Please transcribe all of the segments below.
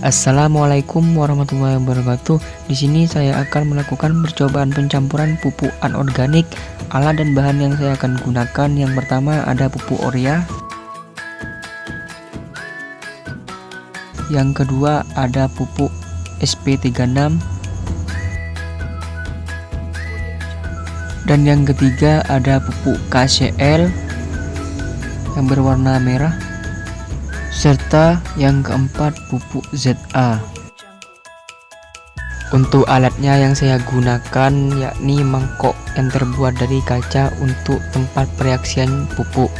Assalamualaikum warahmatullahi wabarakatuh. Di sini saya akan melakukan percobaan pencampuran pupuk anorganik. Alat dan bahan yang saya akan gunakan, yang pertama ada pupuk urea. Yang kedua ada pupuk SP36. Dan yang ketiga ada pupuk KCL yang berwarna merah. Serta yang keempat pupuk ZA. Untuk alatnya yang saya gunakan yakni mangkok yang terbuat dari kaca untuk tempat pereaksian pupuk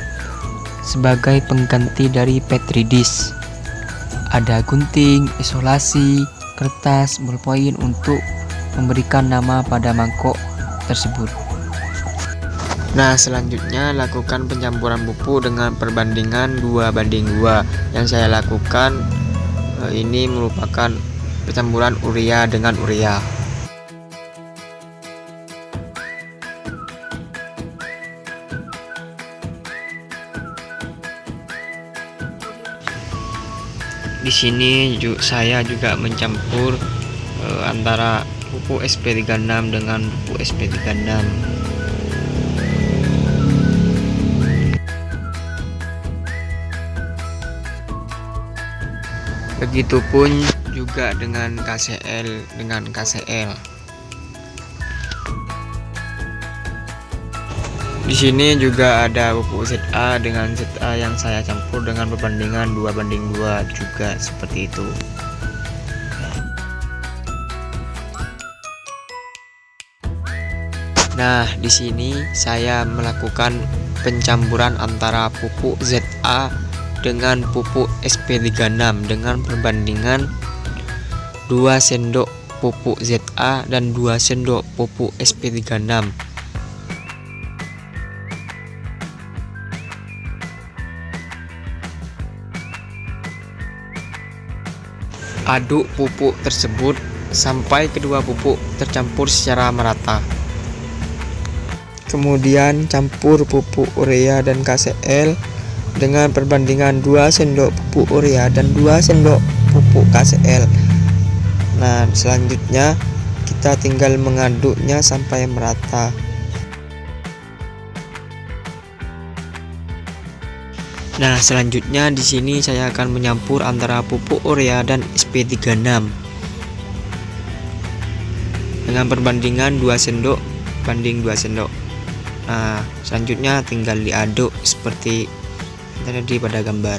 sebagai pengganti dari Petri dish. Ada gunting, isolasi, kertas, ballpoint untuk memberikan nama pada mangkok tersebut. Nah, selanjutnya lakukan pencampuran pupuk dengan perbandingan 2:2. Yang saya lakukan ini merupakan pencampuran urea dengan urea. Di sini saya juga mencampur antara pupuk SP36 dengan pupuk SP36. Begitupun juga dengan KCL dengan KCL. Di sini juga ada pupuk ZA dengan ZA yang saya campur dengan perbandingan 2:2 juga seperti itu. Nah, di sini saya melakukan pencampuran antara pupuk ZA dengan pupuk SP36 dengan perbandingan 2 sendok pupuk ZA dan 2 sendok pupuk SP36. Aduk pupuk tersebut sampai kedua pupuk tercampur secara merata. Kemudian campur pupuk urea dan KCL dengan perbandingan 2 sendok pupuk urea dan 2 sendok pupuk KCL. Nah, selanjutnya kita tinggal mengaduknya sampai merata. Nah, selanjutnya di sini saya akan menyampur antara pupuk urea dan SP36 dengan perbandingan 2 sendok banding 2 sendok. Nah, selanjutnya tinggal diaduk seperti tadi pada gambar.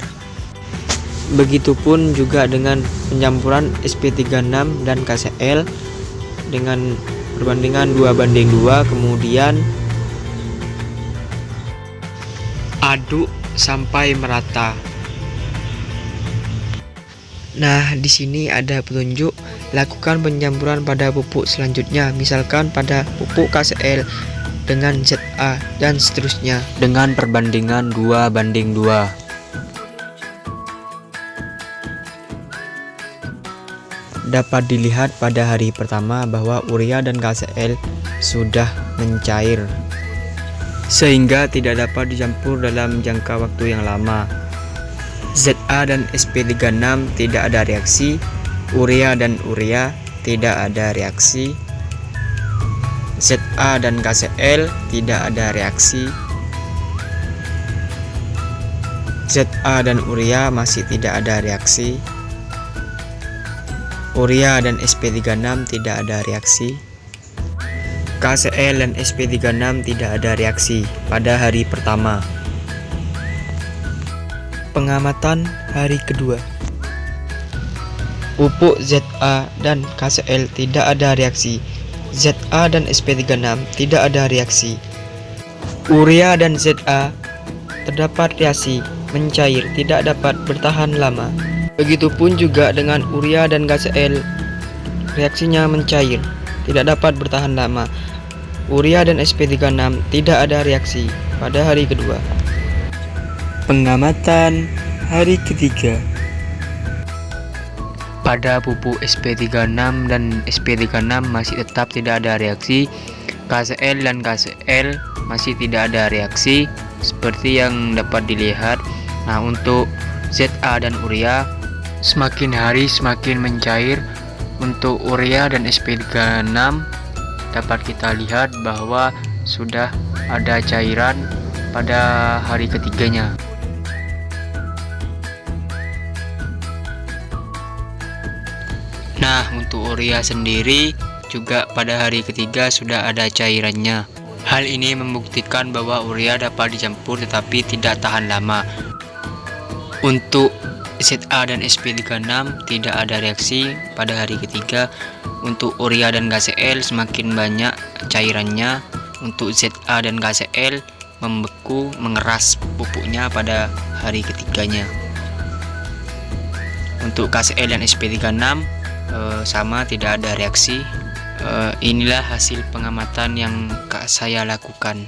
Begitupun juga dengan pencampuran SP36 dan KCL dengan perbandingan 2:2, kemudian aduk sampai merata. Nah, di sini ada petunjuk lakukan pencampuran pada pupuk selanjutnya, misalkan pada pupuk KCL dengan ZA dan seterusnya dengan perbandingan 2:2. Dapat dilihat pada hari pertama bahwa urea dan KCL sudah mencair sehingga tidak dapat dicampur dalam jangka waktu yang lama. ZA dan SP36 tidak ada reaksi, urea dan urea tidak ada reaksi, ZA dan KCL tidak ada reaksi, ZA dan urea masih tidak ada reaksi, urea dan SP36 tidak ada reaksi, KCL dan SP36 tidak ada reaksi pada hari pertama. Pengamatan hari kedua. Pupuk ZA dan KCL tidak ada reaksi, ZA dan SP36 tidak ada reaksi, urea dan ZA terdapat reaksi, mencair, tidak dapat bertahan lama. Begitupun juga dengan urea dan KCL, reaksinya mencair, tidak dapat bertahan lama. Urea dan SP36 tidak ada reaksi pada hari kedua. Pengamatan hari ketiga. Pada pupuk SP36 dan SP36 masih tetap tidak ada reaksi, KCL dan KCL masih tidak ada reaksi seperti yang dapat dilihat. Nah, untuk ZA dan urea semakin hari semakin mencair. Untuk urea dan SP36 dapat kita lihat bahwa sudah ada cairan pada hari ketiganya. Nah, untuk urea sendiri juga pada hari ketiga sudah ada cairannya. Hal ini membuktikan bahwa urea dapat dicampur tetapi tidak tahan lama. Untuk ZA dan SP36 tidak ada reaksi pada hari ketiga. Untuk urea dan KCl semakin banyak cairannya. Untuk ZA dan KCl membeku, mengeras pupuknya pada hari ketiganya. Untuk KCl dan SP36 sama, tidak ada reaksi. Inilah hasil pengamatan yang saya lakukan.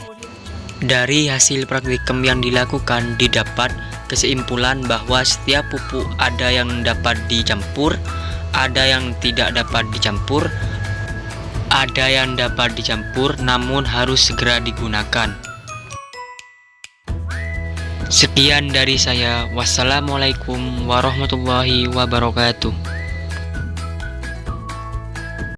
Dari hasil praktikum yang dilakukan didapat kesimpulan bahwa setiap pupuk ada yang dapat dicampur, ada yang tidak dapat dicampur, ada yang dapat dicampur namun harus segera digunakan. Sekian dari saya. Wassalamualaikum warahmatullahi wabarakatuh.